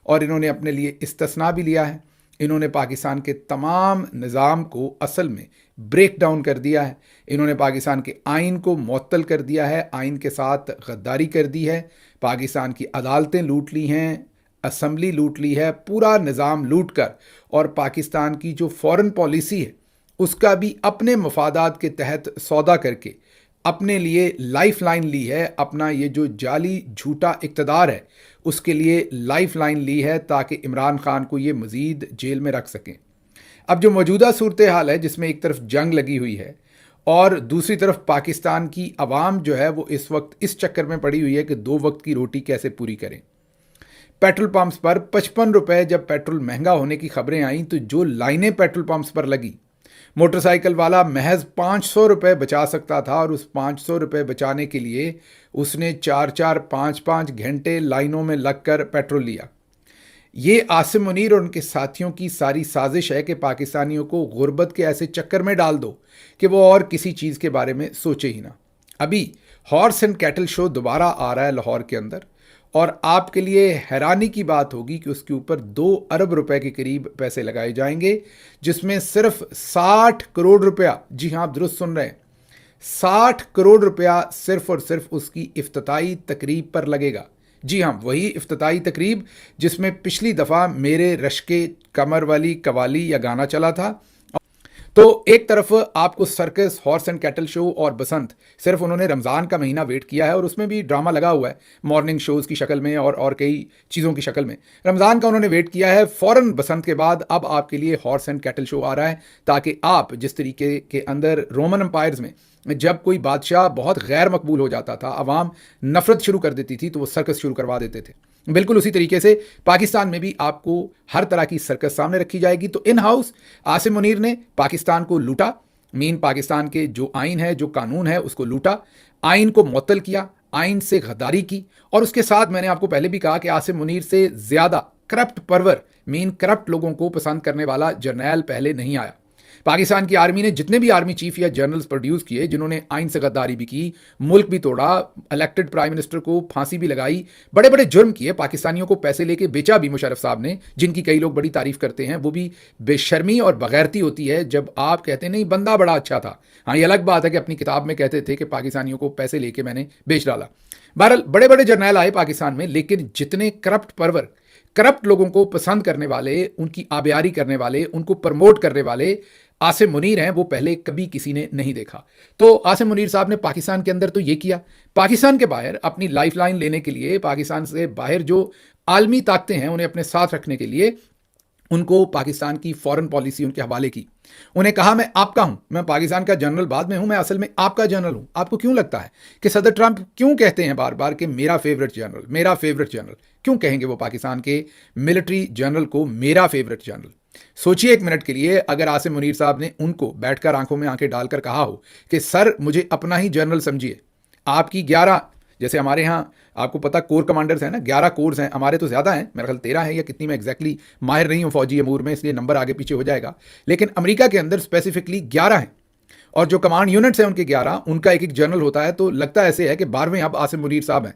और इन्होंने अपने लिए इस्तिस्ना भी लिया है। इन्होंने पाकिस्तान के तमाम निज़ाम को असल में ब्रेक डाउन कर दिया है। इन्होंने पाकिस्तान के आइन को मुअत्तल कर दिया है, आइन के साथ गद्दारी कर दी है, पाकिस्तान की अदालतें लूट ली हैं, असम्बली लूट ली है, पूरा निज़ाम लूट कर, और पाकिस्तान की जो फॉरेन पॉलिसी है उसका भी अपने मफादात के तहत सौदा करके अपने लिए लाइफ लाइन ली है। अपना ये जो जाली झूठा इक़्तिदार है उसके लिए लाइफ लाइन ली है ताकि इमरान खान को ये मज़ीद जेल में रख सकें। अब जो मौजूदा सूरत हाल है जिसमें एक तरफ जंग लगी हुई है और दूसरी तरफ पाकिस्तान की आवाम जो है वो इस वक्त इस चक्कर में पड़ी हुई है कि 2 वक्त की रोटी कैसे पूरी करें। पेट्रोल पंप्स पर 55 रुपए जब पेट्रोल महंगा होने की खबरें आईं तो जो लाइनें पेट्रोल पंप्स पर लगी, मोटरसाइकिल वाला महज 500 रुपये बचा सकता था और उस 500 रुपये बचाने के लिए उसने 4-4, 5-5 घंटे लाइनों में लगकर पेट्रोल लिया। ये आसिम मुनीर और उनके साथियों की सारी साजिश है कि पाकिस्तानियों को गुर्बत के ऐसे चक्कर में डाल दो कि वो और किसी चीज़ के बारे में सोचे ही ना। अभी हॉर्स एंड कैटल शो दोबारा आ रहा है लाहौर के अंदर, और आपके लिए हैरानी की बात होगी कि उसके ऊपर 2 अरब रुपए के करीब पैसे लगाए जाएंगे, जिसमें सिर्फ 60 करोड़ रुपया, जी हाँ आप दुरुस्त सुन रहे हैं, 60 करोड़ रुपया सिर्फ और सिर्फ उसकी इफ्तिताई तकरीब पर लगेगा। जी हाँ, वही इफ्तिताई तकरीब जिसमें पिछली दफ़ा मेरे रश्के कमर वाली कवाली या गाना चला था। तो एक तरफ आपको circus, horse and cattle show और बसंत, सिर्फ उन्होंने रमज़ान का महीना वेट किया है और उसमें भी ड्रामा लगा हुआ है मॉर्निंग शोज़ की शक्ल में और कई चीज़ों की शक्ल में। रमज़ान का उन्होंने वेट किया है, फ़ौरन बसंत के बाद अब आपके लिए हॉर्स एंड कैटल शो आ रहा है, ताकि आप जिस तरीके के अंदर रोमन एम्पायर्स में जब कोई बादशाह बहुत गैर मकबूल हो जाता था, अवाम नफरत शुरू कर देती थी, तो वो सर्कस शुरू करवा देते थे। बिल्कुल उसी तरीके से पाकिस्तान में भी आपको हर तरह की सर्कस सामने रखी जाएगी। तो इन हाउस आसिम मुनीर ने पाकिस्तान को लूटा, पाकिस्तान के जो आइन है, जो कानून है, उसको लूटा, आइन को मुअत्तल किया, आइन से गद्दारी की, और उसके साथ मैंने आपको पहले भी कहा कि आसिम मुनीर से ज़्यादा करप्ट परवर, करप्ट लोगों को पसंद करने वाला जर्नैल पहले नहीं आया। पाकिस्तान की आर्मी ने जितने भी आर्मी चीफ या जनरल्स प्रोड्यूस किए जिन्होंने आइन से गद्दारी भी की, मुल्क भी तोड़ा, इलेक्टेड प्राइम मिनिस्टर को फांसी भी लगाई, बड़े बड़े जुर्म किए, पाकिस्तानियों को पैसे लेके बेचा भी मुशर्रफ साहब ने, जिनकी कई लोग बड़ी तारीफ करते हैं। वो भी बेशर्मी और बगैरती होती है जब आप कहते नहीं बंदा बड़ा अच्छा था। हाँ, ये अलग बात है कि अपनी किताब में कहते थे कि पाकिस्तानियों को पैसे लेके मैंने बेच डाला। बहरहाल बड़े बड़े जर्नैल आए पाकिस्तान में, लेकिन जितने करप्ट परवर, करप्ट लोगों को पसंद करने वाले, उनकी आबियारी करने वाले, उनको प्रमोट करने वाले आसिम मुनीर हैं, वो पहले कभी किसी ने नहीं देखा। तो आसिम मुनीर साहब ने पाकिस्तान के अंदर तो ये किया, पाकिस्तान के बाहर अपनी लाइफ लाइन लेने के लिए, पाकिस्तान से बाहर जो आलमी ताकतें हैं उन्हें अपने साथ रखने के लिए उनको पाकिस्तान की फॉरेन पॉलिसी उनके हवाले की। उन्हें कहा मैं आपका हूं, मैं पाकिस्तान का जनरल बाद में हूं, मैं असल में आपका जनरल हूं। आपको क्यों लगता है कि सदर ट्रंप क्यों कहते हैं बार बार कि मेरा फेवरेट जनरल, मेरा फेवरेट जनरल? क्यों कहेंगे वो पाकिस्तान के मिलिट्री जनरल को मेरा फेवरेट जनरल? सोचिए एक मिनट के लिए, अगर आसिम मुनीर साहब ने उनको बैठकर आंखों में आंखें डालकर कहा हो कि सर मुझे अपना ही जनरल समझिए, आपकी 11, जैसे हमारे यहाँ आपको पता कोर कमांडर्स हैं ना, 11 कोर्स हैं, हमारे तो ज़्यादा हैं, मेरा ख्याल 13 है या कितनी, मैं एग्जैक्टली माहिर नहीं हूँ फौजी अमूर में, इसलिए नंबर आगे पीछे हो जाएगा, लेकिन अमेरिका के अंदर स्पेसिफिकली 11 हैं और जो कमांड यूनिट्स हैं उनके 11, उनका एक एक जनरल होता है। तो लगता ऐसे है कि 12वें अब आसिम मुनीर साहब हैं।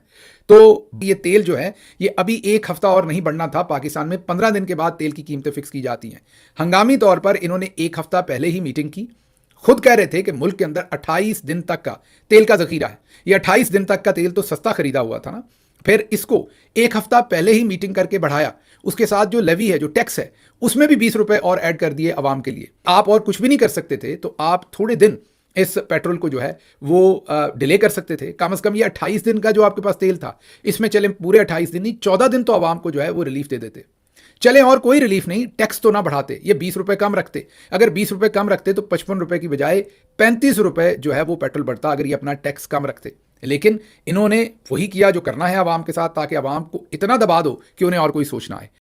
तो ये तेल जो है ये अभी 1 हफ्ता और नहीं बढ़ना था, पाकिस्तान में 15 दिन के बाद तेल की कीमतें फिक्स की जाती हैं। हंगामी तौर पर इन्होंने 1 हफ्ता पहले ही मीटिंग की, खुद कह रहे थे कि मुल्क के अंदर 28 दिन तक का तेल का जखीरा है। ये 28 दिन तक का तेल तो सस्ता खरीदा हुआ था ना, फिर इसको 1 हफ्ता पहले ही मीटिंग करके बढ़ाया, उसके साथ जो लेवी है, जो टैक्स है, उसमें भी 20 रुपए और ऐड कर दिए आवाम के लिए। आप और कुछ भी नहीं कर सकते थे, तो आप थोड़े दिन इस पेट्रोल को जो है वो डिले कर सकते थे। कम से कम ये 28 दिन का जो आपके पास तेल था, इसमें चले पूरे 28 दिन नहीं, 14 दिन तो आवाम को जो है वो रिलीफ दे देते। चले और कोई रिलीफ नहीं, टैक्स तो ना बढ़ाते, ये 20 रुपए कम रखते। अगर 20 रुपए कम रखते तो 55 रुपए की बजाय 35 रुपए जो है वो पेट्रोल बढ़ता, अगर ये अपना टैक्स कम रखते। लेकिन इन्होंने वही किया जो करना है आवाम के साथ, ताकि आवाम को इतना दबा दो कि उन्हें और कोई सोच ना आए।